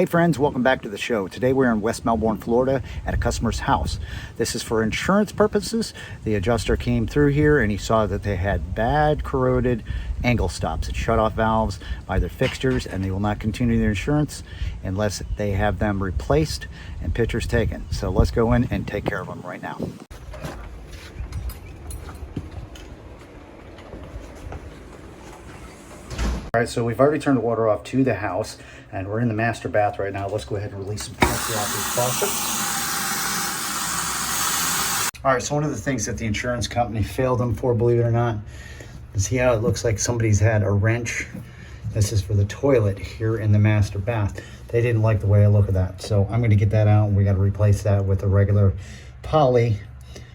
Hey friends, welcome back to the show. Today we're in West Melbourne, Florida at a customer's house. This is for insurance purposes. The adjuster came through here and he saw that they had bad corroded angle stops and shut-off valves by their fixtures, and they will not continue their insurance unless they have them replaced and pictures taken. So let's go in and take care of them right now. All right, so we've already turned the water off to the house, and we're in the master bath right now. Let's go ahead and release some pressure off these faucets. All right, so one of the things that the insurance company failed them for, believe it or not, is see how it looks like somebody's had a wrench. This is for the toilet here in the master bath. They didn't like the way I look at that, so I'm going to get that out, and we got to replace that with a regular poly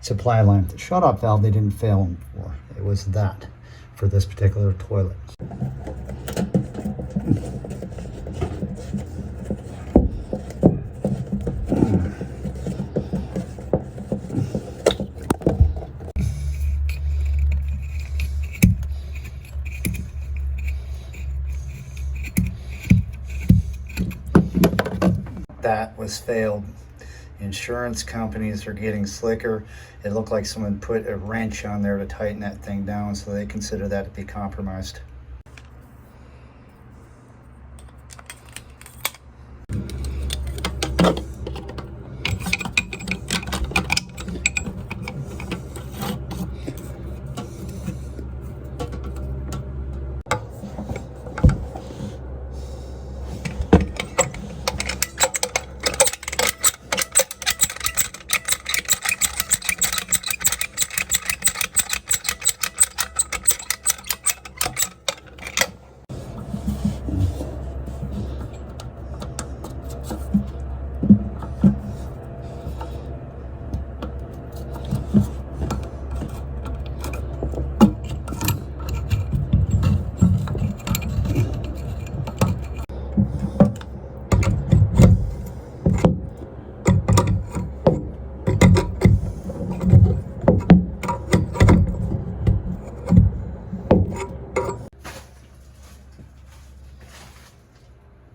supply line. The shut-off valve they didn't fail them for. It was that for this particular toilet. That was failed. Insurance companies are getting slicker. It looked like someone put a wrench on there to tighten that thing down, so they consider that to be compromised.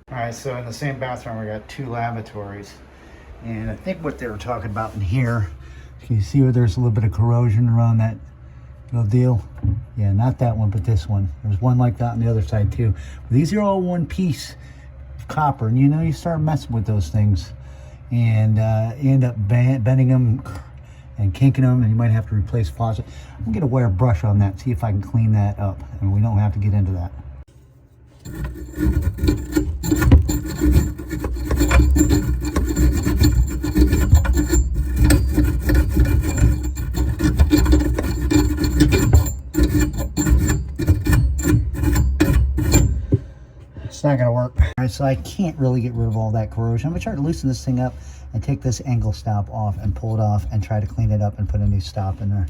Alright, so in the same bathroom we got two lavatories, and I think what they were talking about in here, can you see where there's a little bit of corrosion around that little deal? Yeah, not that one, but this one. There's one like that on the other side too. But these are all one piece of copper, and you start messing with those things and you end up bending them and kinking them, and you might have to replace faucet. I'm gonna get a wire brush on that, see if I can clean that up, and we don't have to get into that. It's not gonna work. All right, so I can't really get rid of all that corrosion. I'm gonna try to loosen this thing up and take this angle stop off and pull it off and try to clean it up and put a new stop in there.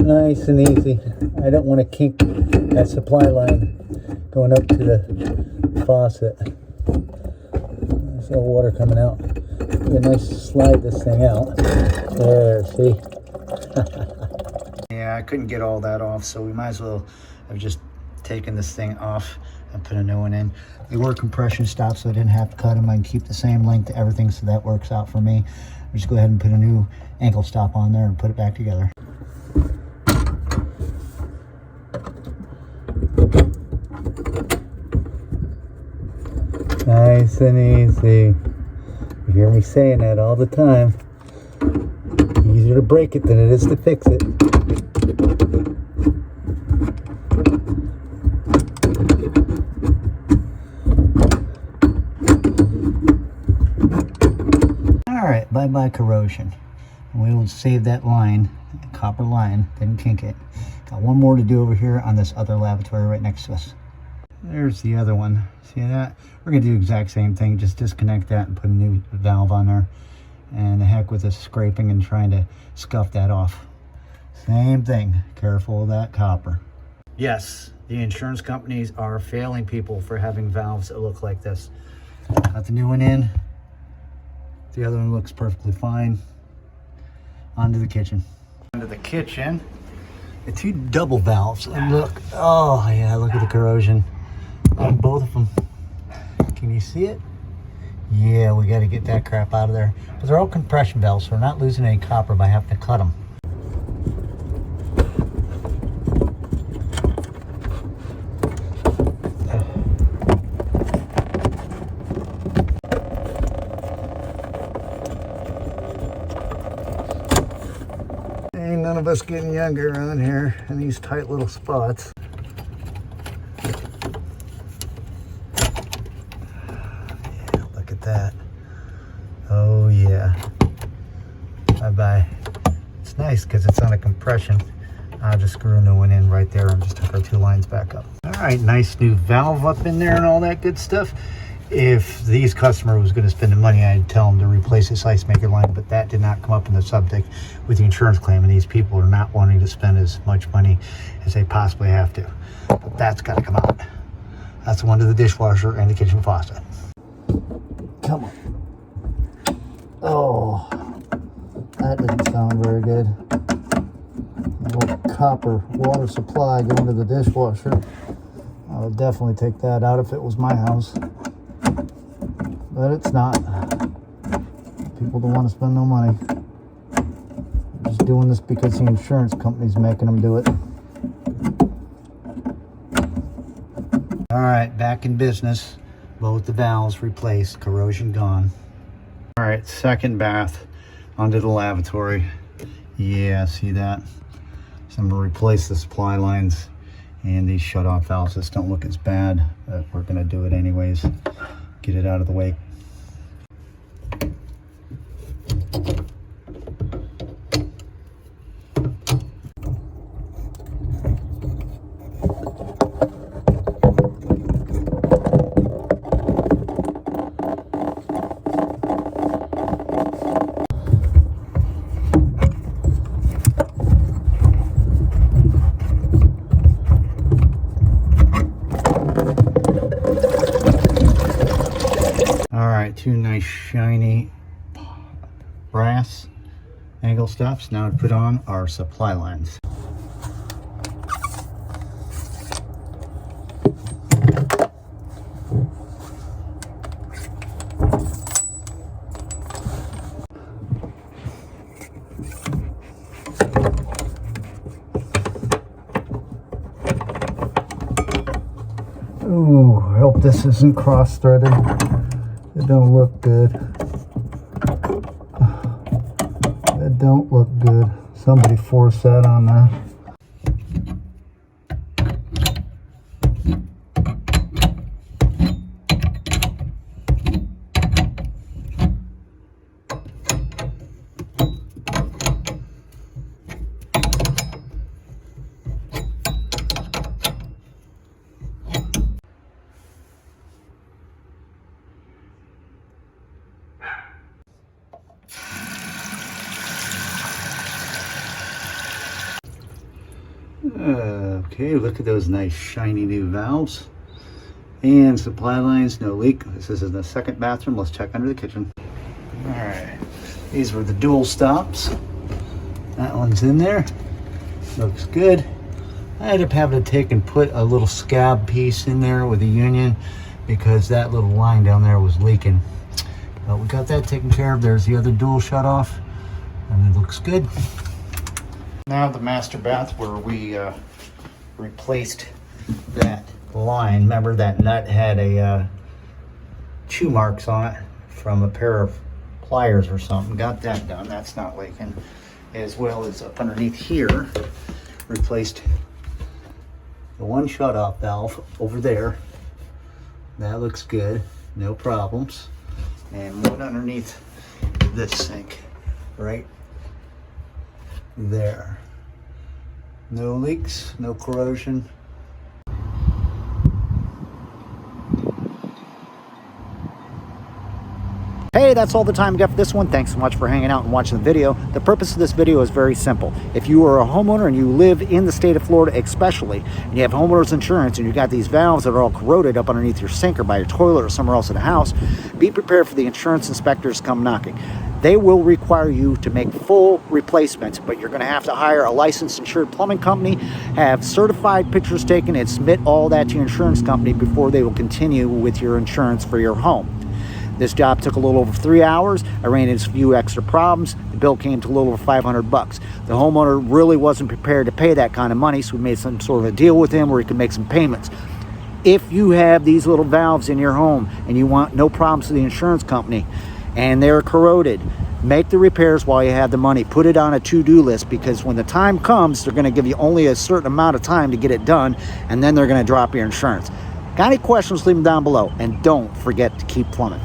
Nice and easy. I don't want to kink that supply line going up to the faucet. There's no water coming out. Be a nice slide this thing out. There, see? Yeah, I couldn't get all that off, so we might as well have just taken this thing off and put a new one in. They were compression stops, so I didn't have to cut them. I can keep the same length to everything, so that works out for me. I'll just go ahead and put a new ankle stop on there and put it back together. Nice and easy. You hear me saying that all the time. Easier to break it than it is to fix it. Alright, bye-bye corrosion. And we will save that line, copper line, didn't kink it. Got one more to do over here on this other lavatory right next to us. There's the other one. See that? We're going to do the exact same thing. Just disconnect that and put a new valve on there. And the heck with this scraping and trying to scuff that off. Same thing. Careful of that copper. Yes, the insurance companies are failing people for having valves that look like this. Got the new one in. The other one looks perfectly fine. Onto the kitchen. Onto the kitchen. The two double valves. And look, oh yeah, look at the corrosion on both of them. Can you see it? Yeah, we got to get that crap out of there. Because they're all compression valves, so we're not losing any copper by having to cut them. Ain't none of us getting younger around here in these tight little spots. Yeah, look at that. Oh yeah. Bye-bye. It's nice because it's on a compression. I'll just screw a new one in right there and just took our two lines back up. All right, nice new valve up in there and all that good stuff. If these customer was going to spend the money, I'd tell them to replace this ice maker line, but that did not come up in the subject with the insurance claim, and these people are not wanting to spend as much money as they possibly have to. But that's got to come out. That's the one to the dishwasher and the kitchen faucet. Come on. Oh, that didn't sound very good. A little copper water supply going to the dishwasher. I would definitely take that out if it was my house. But it's not. People don't want to spend no money. They're just doing this because the insurance company's making them do it. All right, back in business. Both the valves replaced, corrosion gone. All right, second bath onto the lavatory. Yeah, see that? So I'm gonna replace the supply lines and these shut-off valves. This don't look as bad, but we're gonna do it anyways. Get it out of the way. All right, two nice shiny brass angle stops. Now to put on our supply lines. Ooh, I hope this isn't cross-threaded. It don't look good. It don't look good. Somebody forced that on there. Okay, look at those nice shiny new valves and supply lines, no leak. This is in the second bathroom. Let's check under the kitchen. All right, these were the dual stops. That one's in there, looks good. I ended up having to take and put a little scab piece in there with a union because that little line down there was leaking. But we got that taken care of. There's the other dual shut off and it looks good. Now the master bath where we replaced that line. Remember that nut had a chew marks on it from a pair of pliers or something. Got that done. That's not leaking. As well as up underneath here, replaced the one shut-off valve over there. That looks good. No problems. And one underneath this sink right there. No leaks, no corrosion. Hey, that's all the time we got for this one. Thanks so much for hanging out and watching the video. The purpose of this video is very simple. If you are a homeowner and you live in the state of Florida especially, and you have homeowners insurance and you got these valves that are all corroded up underneath your sink or by your toilet or somewhere else in the house, be prepared for the insurance inspectors to come knocking. They will require you to make full replacements, but you're going to have to hire a licensed insured plumbing company, have certified pictures taken, and submit all that to your insurance company before they will continue with your insurance for your home. This job took a little over 3 hours. I ran into a few extra problems. The bill came to a little over $500. The homeowner really wasn't prepared to pay that kind of money, so we made some sort of a deal with him where he could make some payments. If you have these little valves in your home and you want no problems with the insurance company and they're corroded, make the repairs while you have the money. Put it on a to-do list, because when the time comes, they're going to give you only a certain amount of time to get it done, and then they're going to drop your insurance. Got any questions, leave them down below, and don't forget to keep plumbing.